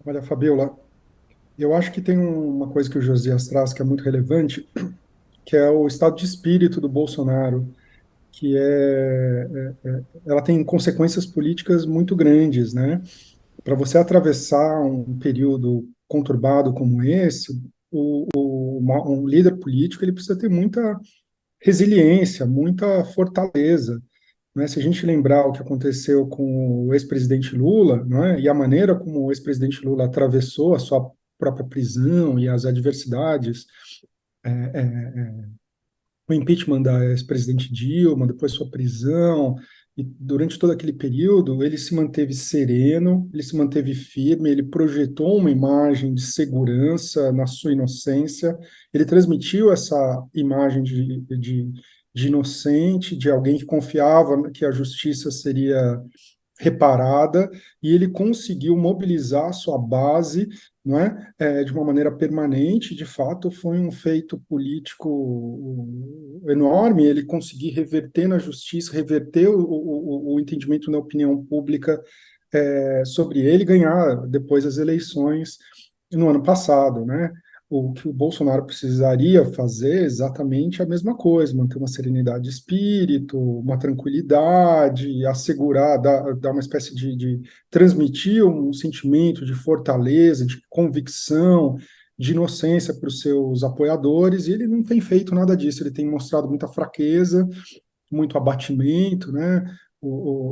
Olha, Fabiola, eu acho que tem uma coisa que o Josias traz que é muito relevante, que é o estado de espírito do Bolsonaro, que ela tem consequências políticas muito grandes, né? Para você atravessar um período conturbado como esse, um líder político ele precisa ter muita resiliência, muita fortaleza, né? Se a gente lembrar o que aconteceu com o ex-presidente Lula, né, e a maneira como o ex-presidente Lula atravessou a sua própria prisão e as adversidades, é, é, o impeachment da ex-presidente Dilma, depois sua prisão, e durante todo aquele período ele se manteve sereno, ele se manteve firme, ele projetou uma imagem de segurança na sua inocência, ele transmitiu essa imagem de inocente, de alguém que confiava que a justiça seria reparada, e ele conseguiu mobilizar a sua base, não é, de uma maneira permanente. De fato, foi um feito político enorme, ele conseguir reverter na justiça, reverter o entendimento na opinião pública sobre ele, ganhar depois as eleições no ano passado, né? O que o Bolsonaro precisaria fazer é exatamente a mesma coisa, manter uma serenidade de espírito, uma tranquilidade, assegurar, dar uma espécie de transmitir um sentimento de fortaleza, de convicção, de inocência para os seus apoiadores, e ele não tem feito nada disso, ele tem mostrado muita fraqueza, muito abatimento, né?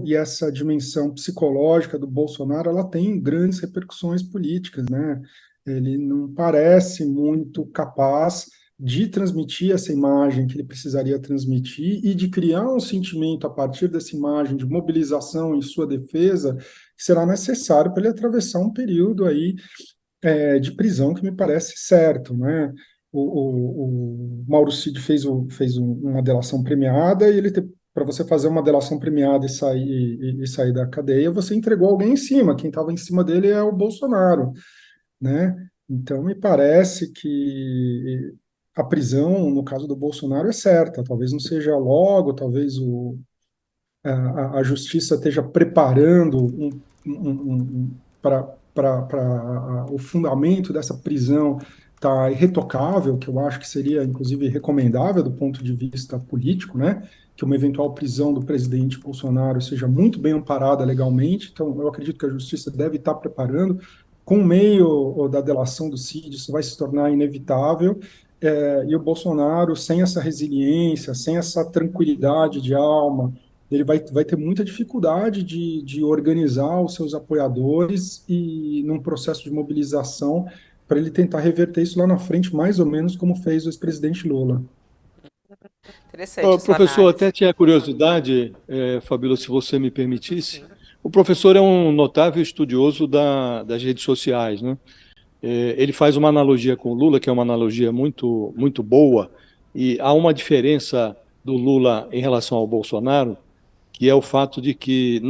E essa dimensão psicológica do Bolsonaro, ela tem grandes repercussões políticas, né? Ele não parece muito capaz de transmitir essa imagem que ele precisaria transmitir e de criar um sentimento a partir dessa imagem de mobilização em sua defesa que será necessário para ele atravessar um período aí de prisão que me parece certo, né? O Mauro Cid uma delação premiada e ele para você fazer uma delação premiada e sair da cadeia, você entregou alguém em cima. Quem estava em cima dele é o Bolsonaro, né? Então me parece que a prisão, no caso do Bolsonaro, é certa. Talvez não seja logo, talvez a justiça esteja preparando para o fundamento dessa prisão tá irretocável, que eu acho que seria, inclusive, recomendável do ponto de vista político, né? Que uma eventual prisão do presidente Bolsonaro seja muito bem amparada legalmente. Então, eu acredito que a justiça deve estar preparando. Com o meio da delação do Cid, isso vai se tornar inevitável. E o Bolsonaro, sem essa resiliência, sem essa tranquilidade de alma, ele vai ter muita dificuldade de organizar os seus apoiadores e num processo de mobilização para ele tentar reverter isso lá na frente, mais ou menos como fez o ex-presidente Lula. Interessante Ô, essa professor, análise. até tinha curiosidade, Fabíola, se você me permitisse. O professor é um notável estudioso das redes sociais, né? Ele faz uma analogia com o Lula, que é uma analogia muito, muito boa, e há uma diferença do Lula em relação ao Bolsonaro, que é o fato de que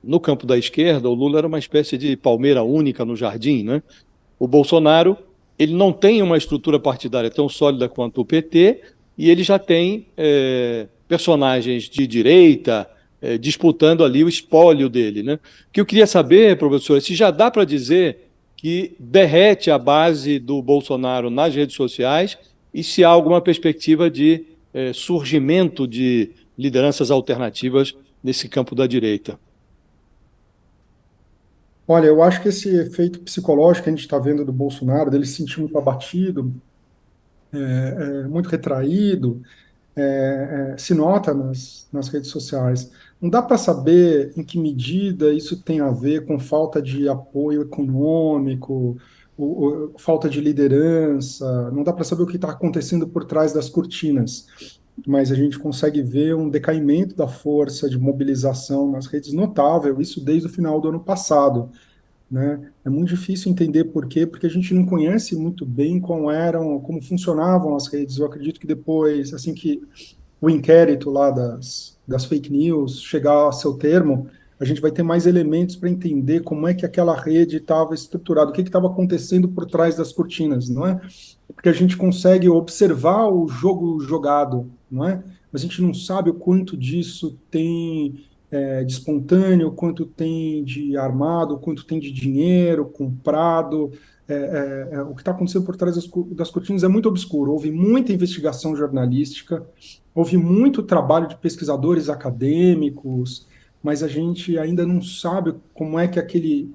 no campo da esquerda, o Lula era uma espécie de palmeira única no jardim, né? O Bolsonaro, ele não tem uma estrutura partidária tão sólida quanto o PT, e ele já tem personagens de direita disputando ali o espólio dele, né? O que eu queria saber, professor, é se já dá para dizer que derrete a base do Bolsonaro nas redes sociais e se há alguma perspectiva de surgimento de lideranças alternativas nesse campo da direita. Olha, eu acho que esse efeito psicológico que a gente está vendo do Bolsonaro, dele se sentir muito abatido, muito retraído, se nota nas redes sociais. Não dá para saber em que medida isso tem a ver com falta de apoio econômico, falta de liderança, não dá para saber o que está acontecendo por trás das cortinas, mas a gente consegue ver um decaimento da força de mobilização nas redes notável, isso desde o final do ano passado, né? É muito difícil entender por quê, porque a gente não conhece muito bem como funcionavam as redes. Eu acredito que depois, assim que o inquérito lá das fake news chegar a seu termo, a gente vai ter mais elementos para entender como é que aquela rede estava estruturada, o que estava acontecendo por trás das cortinas, não é? Porque a gente consegue observar o jogo jogado, não é? Mas a gente não sabe o quanto disso tem de espontâneo, quanto tem de armado, quanto tem de dinheiro comprado. O que está acontecendo por trás das cortinas é muito obscuro. Houve muita investigação jornalística, houve muito trabalho de pesquisadores acadêmicos, mas a gente ainda não sabe como é que aquele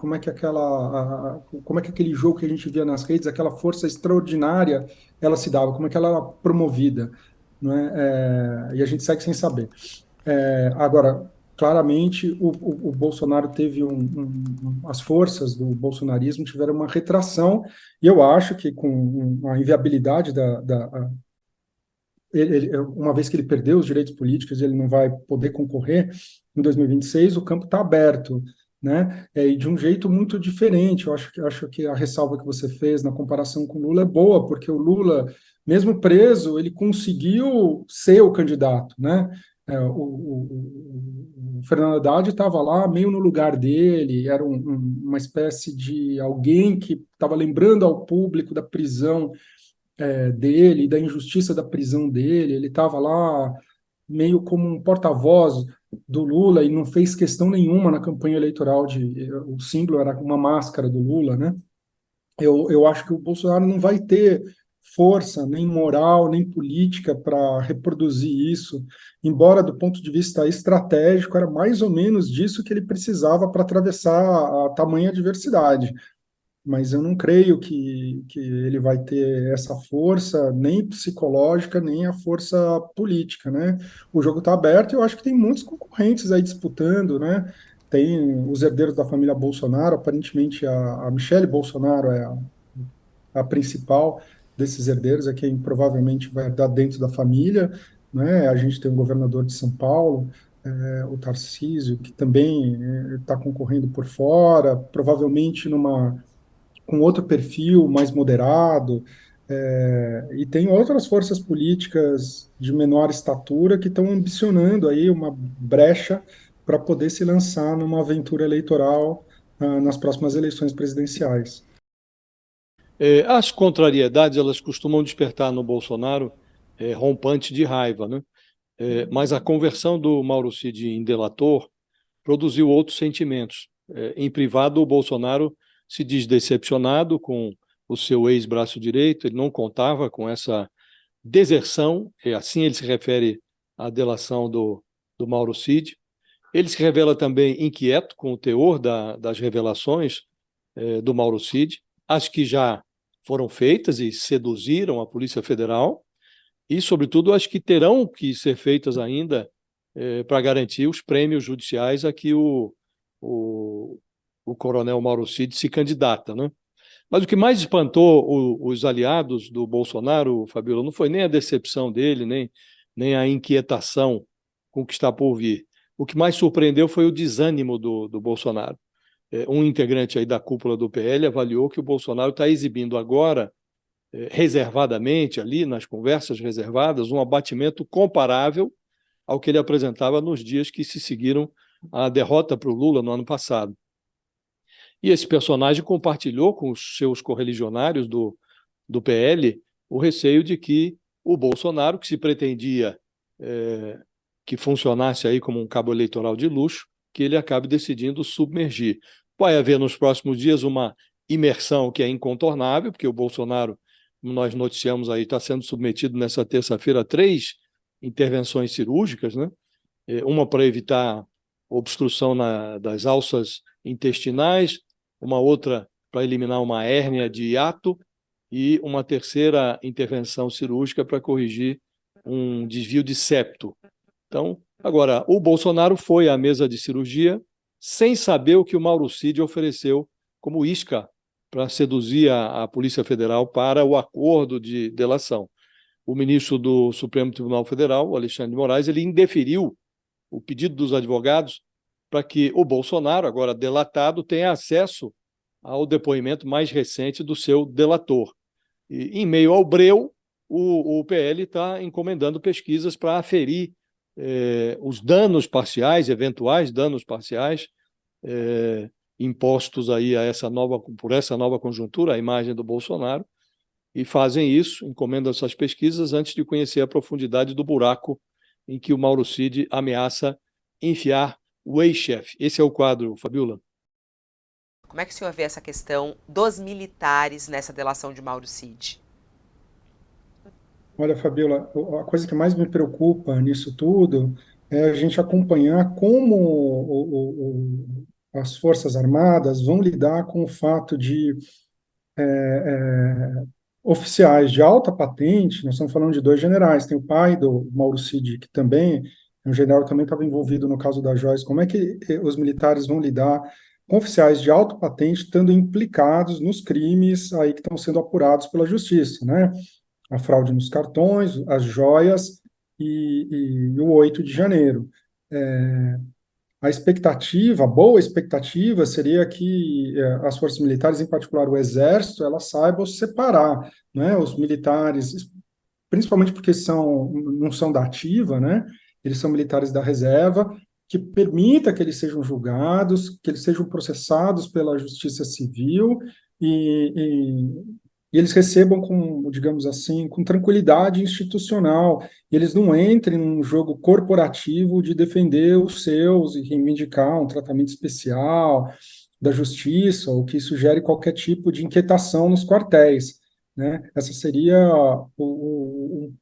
jogo que a gente via nas redes, aquela força extraordinária, ela se dava, como é que ela era promovida, não é? E a gente segue sem saber. Agora, claramente, o Bolsonaro teve as forças do bolsonarismo tiveram uma retração, e eu acho que com a inviabilidade uma vez que ele perdeu os direitos políticos, ele não vai poder concorrer em 2026, o campo está aberto, né? E de um jeito muito diferente. Eu acho que a ressalva que você fez na comparação com o Lula é boa, porque o Lula, mesmo preso, ele conseguiu ser o candidato, né? O Fernando Haddad estava lá meio no lugar dele, era uma espécie de alguém que estava lembrando ao público da prisão dele, da injustiça da prisão dele. Ele estava lá meio como um porta-voz do Lula e não fez questão nenhuma na campanha eleitoral o símbolo era uma máscara do Lula, né? Eu acho que o Bolsonaro não vai ter força, nem moral, nem política para reproduzir isso, embora do ponto de vista estratégico era mais ou menos disso que ele precisava para atravessar a tamanha adversidade, mas eu não creio que ele vai ter essa força, nem psicológica, nem a força política, né? O jogo está aberto e eu acho que tem muitos concorrentes aí disputando, né? Tem os herdeiros da família Bolsonaro, aparentemente a Michelle Bolsonaro é a principal desses herdeiros, é quem provavelmente vai herdar dentro da família, né? A gente tem o governador de São Paulo, o Tarcísio, que também está concorrendo por fora, provavelmente com outro perfil mais moderado, e tem outras forças políticas de menor estatura que estão ambicionando aí uma brecha para poder se lançar numa aventura eleitoral nas próximas eleições presidenciais. As contrariedades, elas costumam despertar no Bolsonaro rompante de raiva, né? Mas a conversão do Mauro Cid em delator produziu outros sentimentos. Em privado, o Bolsonaro se diz decepcionado com o seu ex-braço direito, ele não contava com essa deserção, e assim ele se refere à delação do Mauro Cid. Ele se revela também inquieto com o teor das revelações do Mauro Cid, as que já foram feitas e seduziram a Polícia Federal, e, sobretudo, as que terão que ser feitas ainda para garantir os prêmios judiciais a que o, o coronel Mauro Cid se candidata, né? Mas o que mais espantou os aliados do Bolsonaro, Fabíola, não foi nem a decepção dele, nem a inquietação com o que está por vir. O que mais surpreendeu foi o desânimo do Bolsonaro. Um integrante aí da cúpula do PL avaliou que o Bolsonaro está exibindo agora, reservadamente, ali nas conversas reservadas, um abatimento comparável ao que ele apresentava nos dias que se seguiram à derrota para o Lula no ano passado. E esse personagem compartilhou com os seus correligionários do PL o receio de que o Bolsonaro, que se pretendia que funcionasse aí como um cabo eleitoral de luxo, que ele acabe decidindo submergir. Vai haver nos próximos dias uma imersão que é incontornável, porque o Bolsonaro, como nós noticiamos aí, está sendo submetido nessa terça-feira a 3 intervenções cirúrgicas, né? Uma para evitar obstrução das alças intestinais, uma outra para eliminar uma hérnia de hiato e uma terceira intervenção cirúrgica para corrigir um desvio de septo. Então, agora, o Bolsonaro foi à mesa de cirurgia sem saber o que o Mauro Cid ofereceu como isca para seduzir a Polícia Federal para o acordo de delação. O ministro do Supremo Tribunal Federal, Alexandre de Moraes, ele indeferiu o pedido dos advogados para que o Bolsonaro, agora delatado, tenha acesso ao depoimento mais recente do seu delator. E, em meio ao breu, o PL está encomendando pesquisas para aferir os danos parciais, eventuais danos parciais, impostos aí por essa nova conjuntura, a imagem do Bolsonaro, e fazem isso, encomendam essas pesquisas antes de conhecer a profundidade do buraco em que o Mauro Cid ameaça enfiar o ex-chefe. Esse é o quadro, Fabiola. Como é que o senhor vê essa questão dos militares nessa delação de Mauro Cid? Olha, Fabiola, a coisa que mais me preocupa nisso tudo é a gente acompanhar como as Forças Armadas vão lidar com o fato de oficiais de alta patente, nós estamos falando de dois generais, tem o pai do Mauro Cid, que também é um general que também estava envolvido no caso da Joyce, como é que os militares vão lidar com oficiais de alta patente estando implicados nos crimes aí que estão sendo apurados pela justiça, né? A fraude nos cartões, as joias e o 8 de janeiro. A expectativa, a boa expectativa, seria que as forças militares, em particular o Exército, elas saibam separar, né, os militares, principalmente porque não são da ativa, né, eles são militares da reserva, que permita que eles sejam julgados, que eles sejam processados pela Justiça Civil e, e eles recebam com, digamos assim, com tranquilidade institucional, e eles não entrem num jogo corporativo de defender os seus e reivindicar um tratamento especial da justiça, ou que sugere qualquer tipo de inquietação nos quartéis, né? Essa seria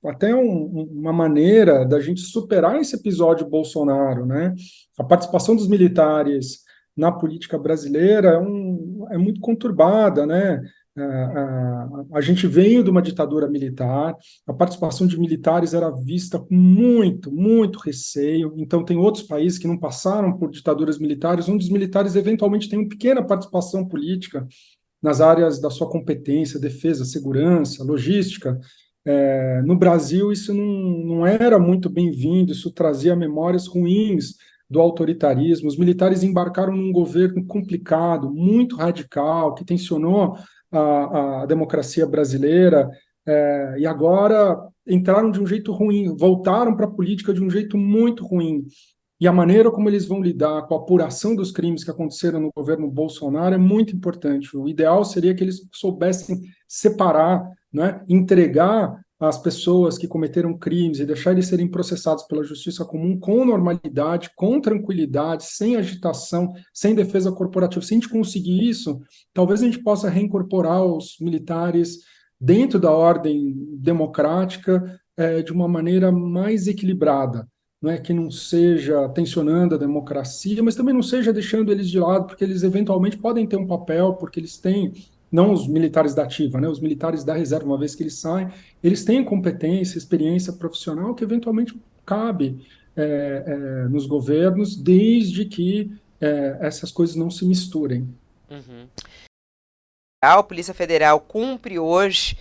até uma maneira da gente superar esse episódio Bolsonaro, né? A participação dos militares na política brasileira é muito conturbada, né? A gente veio de uma ditadura militar, a participação de militares era vista com muito, muito receio. Então, tem outros países que não passaram por ditaduras militares, onde os militares eventualmente têm uma pequena participação política nas áreas da sua competência, defesa, segurança, logística. No Brasil, isso não era muito bem-vindo, isso trazia memórias ruins do autoritarismo. Os militares embarcaram num governo complicado, muito radical, que tensionou a democracia brasileira, e agora entraram de um jeito ruim, voltaram para a política de um jeito muito ruim. E a maneira como eles vão lidar com a apuração dos crimes que aconteceram no governo Bolsonaro é muito importante. O ideal seria que eles soubessem separar, né, entregar as pessoas que cometeram crimes e deixar eles serem processados pela justiça comum com normalidade, com tranquilidade, sem agitação, sem defesa corporativa. Se a gente conseguir isso, talvez a gente possa reincorporar os militares dentro da ordem democrática de uma maneira mais equilibrada, não é, que não seja tensionando a democracia, mas também não seja deixando eles de lado, porque eles eventualmente podem ter um papel, porque eles têm, não os militares da ativa, né, os militares da reserva, uma vez que eles saem, eles têm competência, experiência profissional que eventualmente cabe nos governos, desde que essas coisas não se misturem. Uhum. A Polícia Federal cumpre hoje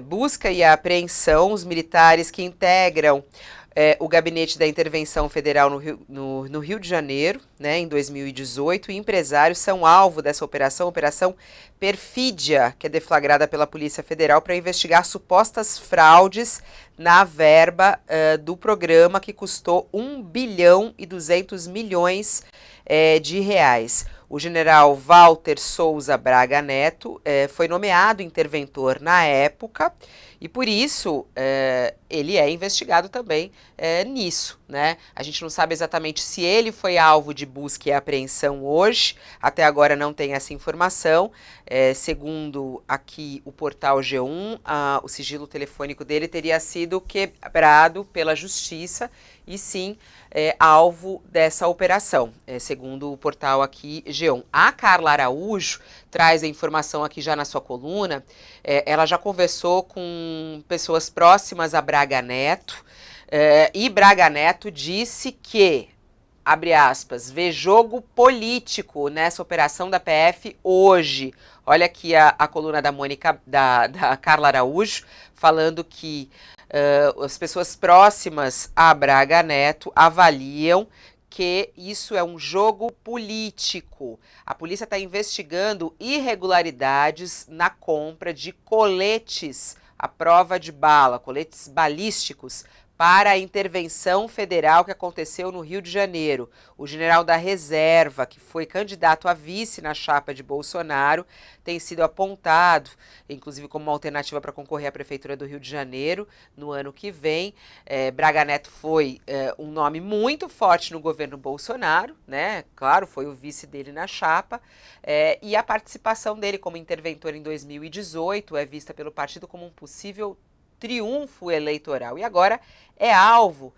busca e apreensão, os militares que integram o Gabinete da Intervenção Federal no Rio de Janeiro, né, em 2018, e empresários são alvo dessa operação, Operação Perfídia, que é deflagrada pela Polícia Federal para investigar supostas fraudes na verba do programa que custou 1 bilhão e 200 milhões de reais. O general Walter Souza Braga Neto foi nomeado interventor na época e, por isso, ele é investigado também nisso, né? A gente não sabe exatamente se ele foi alvo de busca e apreensão hoje, até agora não tem essa informação. Segundo aqui o portal G1, o sigilo telefônico dele teria sido quebrado pela justiça e sim alvo dessa operação, segundo o portal aqui G1. A Carla Araújo traz a informação aqui já na sua coluna. Ela já conversou com pessoas próximas a Braga Neto, e Braga Neto disse que, abre aspas, vê jogo político nessa operação da PF hoje. Olha aqui a coluna da Mônica, da Carla Araújo, falando que as pessoas próximas a Braga Neto avaliam que isso é um jogo político. A polícia está investigando irregularidades na compra de coletes à prova de bala, coletes balísticos, para a intervenção federal que aconteceu no Rio de Janeiro. O general da reserva, que foi candidato a vice na chapa de Bolsonaro, tem sido apontado, inclusive como uma alternativa para concorrer à Prefeitura do Rio de Janeiro no ano que vem. Braga Neto foi um nome muito forte no governo Bolsonaro, né? Claro, foi o vice dele na chapa, e a participação dele como interventor em 2018 é vista pelo partido como um possível triunfo eleitoral. E agora é alvo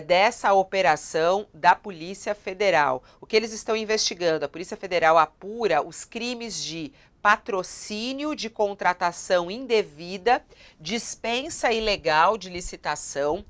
dessa operação da Polícia Federal. O que eles estão investigando? A Polícia Federal apura os crimes de patrocínio de contratação indevida, dispensa ilegal de licitação,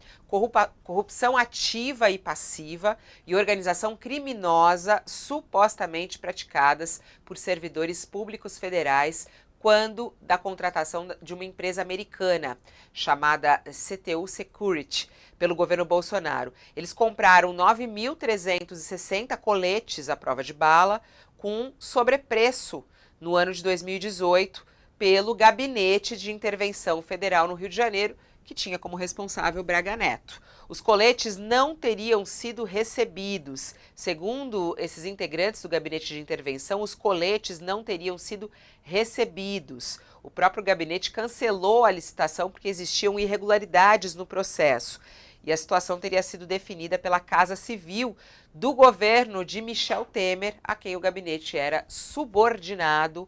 corrupção ativa e passiva e organização criminosa supostamente praticadas por servidores públicos federais quando da contratação de uma empresa americana chamada CTU Security pelo governo Bolsonaro. Eles compraram 9.360 coletes à prova de bala com sobrepreço no ano de 2018 pelo Gabinete de Intervenção Federal no Rio de Janeiro, que tinha como responsável Braga Neto. Os coletes não teriam sido recebidos. Segundo esses integrantes do gabinete de intervenção, os coletes não teriam sido recebidos. O próprio gabinete cancelou a licitação porque existiam irregularidades no processo. E a situação teria sido definida pela Casa Civil do governo de Michel Temer, a quem o gabinete era subordinado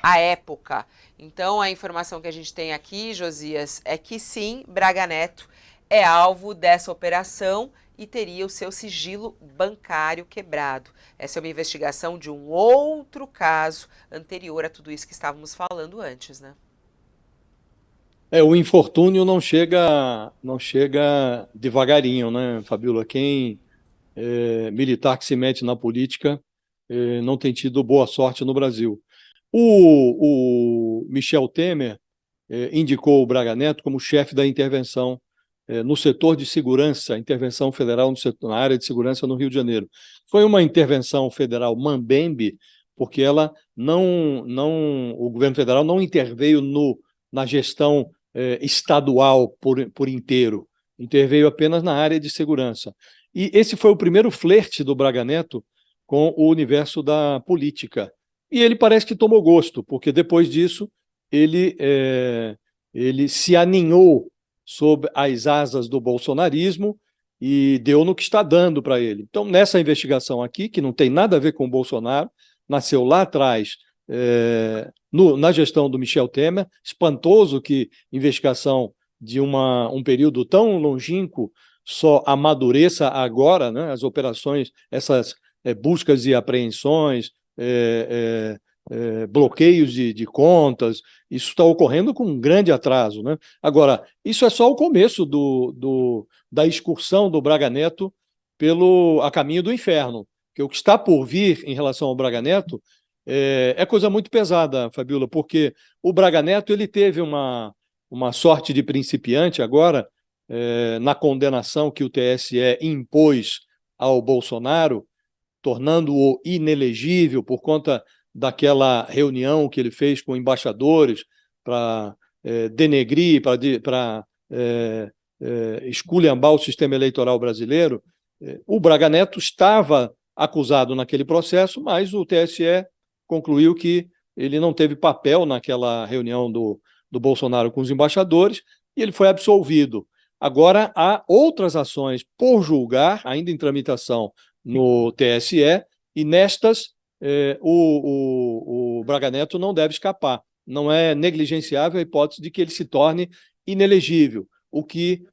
à época. Então, a informação que a gente tem aqui, Josias, é que sim, Braga Neto é alvo dessa operação e teria o seu sigilo bancário quebrado. Essa é uma investigação de um outro caso anterior a tudo isso que estávamos falando antes, né? O infortúnio não chega devagarinho, né, Fabíola? Quem militar que se mete na política não tem tido boa sorte no Brasil. O Michel Temer indicou o Braga Neto como chefe da intervenção no setor de segurança, intervenção federal na área de segurança no Rio de Janeiro. Foi uma intervenção federal mambembe, porque o governo federal não interveio na gestão estadual por inteiro, interveio apenas na área de segurança. E esse foi o primeiro flerte do Braga Neto com o universo da política. E ele parece que tomou gosto, porque depois disso ele se aninhou sob as asas do bolsonarismo e deu no que está dando para ele. Então, nessa investigação aqui, que não tem nada a ver com o Bolsonaro, nasceu lá atrás, na gestão do Michel Temer, espantoso que investigação de um período tão longínquo só amadureça agora, né, as operações, essas buscas e apreensões, bloqueios de contas, isso está ocorrendo com um grande atraso, né? Agora, isso é só o começo da excursão do Braga Neto a caminho do inferno, que o que está por vir em relação ao Braga Neto é coisa muito pesada, Fabíola, porque o Braga Neto ele teve uma sorte de principiante agora, na condenação que o TSE impôs ao Bolsonaro, tornando-o inelegível por conta daquela reunião que ele fez com embaixadores para denegrir, para esculhambar o sistema eleitoral brasileiro. O Braga Neto estava acusado naquele processo, mas o TSE concluiu que ele não teve papel naquela reunião do Bolsonaro com os embaixadores e ele foi absolvido. Agora, há outras ações por julgar, ainda em tramitação no TSE, e nestas o Braga Neto não deve escapar. Não é negligenciável a hipótese de que ele se torne inelegível, o que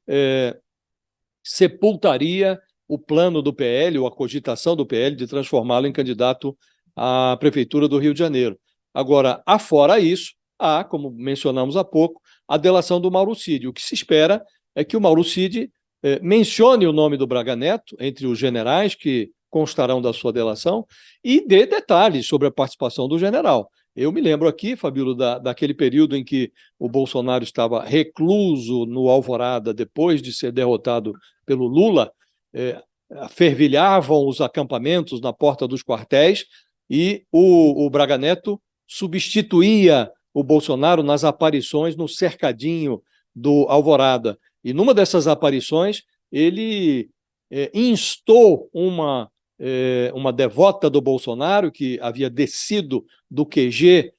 sepultaria o plano do PL, ou a cogitação do PL, de transformá-lo em candidato à Prefeitura do Rio de Janeiro. Agora, afora isso, há, como mencionamos há pouco, a delação do Mauro Cid. O que se espera é que o Mauro Cid mencione o nome do Braga Neto entre os generais que constarão da sua delação e dê detalhes sobre a participação do general. Eu me lembro aqui, Fabíola, daquele período em que o Bolsonaro estava recluso no Alvorada depois de ser derrotado pelo Lula, fervilhavam os acampamentos na porta dos quartéis e o Braga Neto substituía o Bolsonaro nas aparições no cercadinho do Alvorada. E numa dessas aparições, ele instou uma devota do Bolsonaro, que havia descido do QG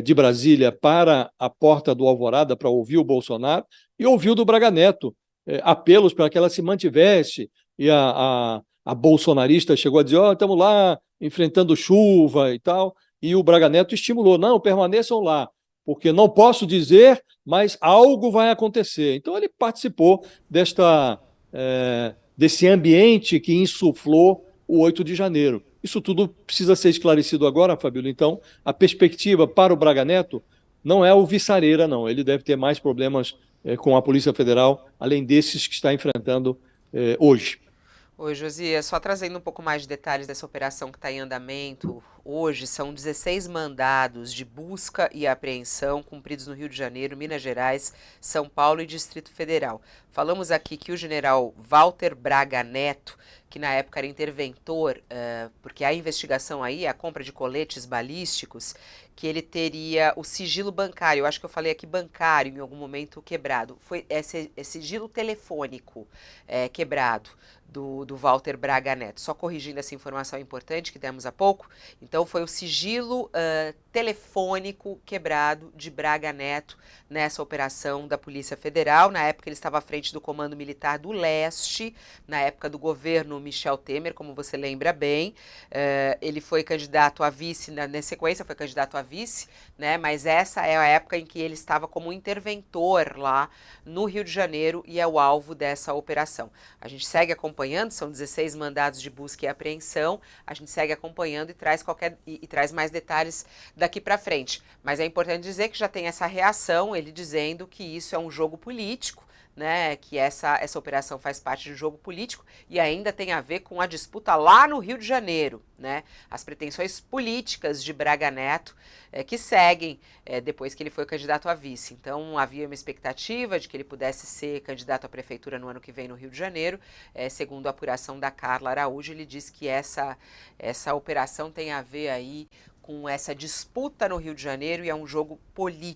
de Brasília para a porta do Alvorada para ouvir o Bolsonaro, e ouviu do Braga Neto apelos para que ela se mantivesse, e a bolsonarista chegou a dizer, estamos lá enfrentando chuva e tal, e o Braga Neto estimulou, não, permaneçam lá, porque não posso dizer, mas algo vai acontecer. Então ele participou desse ambiente que insuflou o 8 de janeiro. Isso tudo precisa ser esclarecido agora, Fabíola. Então, a perspectiva para o Braga Neto não é o viçareira, não. Ele deve ter mais problemas com a Polícia Federal, além desses que está enfrentando hoje. Oi, Josias, só trazendo um pouco mais de detalhes dessa operação que está em andamento. Hoje são 16 mandados de busca e apreensão cumpridos no Rio de Janeiro, Minas Gerais, São Paulo e Distrito Federal. Falamos aqui que o general Walter Braga Neto, que na época era interventor, porque a investigação aí, a compra de coletes balísticos, que ele teria o sigilo bancário, eu acho que eu falei aqui bancário em algum momento quebrado, foi esse sigilo telefônico quebrado do Walter Braga Neto. Só corrigindo essa informação importante que demos há pouco, então foi o sigilo telefônico quebrado de Braga Neto nessa operação da Polícia Federal. Na época ele estava à frente do Comando Militar do Leste, na época do governo Michel Temer, como você lembra bem. Ele foi candidato a vice, na sequência foi candidato a vice, né? Mas essa é a época em que ele estava como interventor lá no Rio de Janeiro e é o alvo dessa operação. A gente segue acompanhando, são 16 mandados de busca e apreensão, a gente segue acompanhando e traz mais detalhes daqui para frente. Mas é importante dizer que já tem essa reação, ele dizendo que isso é um jogo político, né, que essa operação faz parte de um jogo político e ainda tem a ver com a disputa lá no Rio de Janeiro, né, as pretensões políticas de Braga Neto que seguem depois que ele foi candidato a vice. Então havia uma expectativa de que ele pudesse ser candidato à prefeitura no ano que vem no Rio de Janeiro. Segundo a apuração da Carla Araújo, ele disse que essa operação tem a ver aí com essa disputa no Rio de Janeiro e é um jogo político.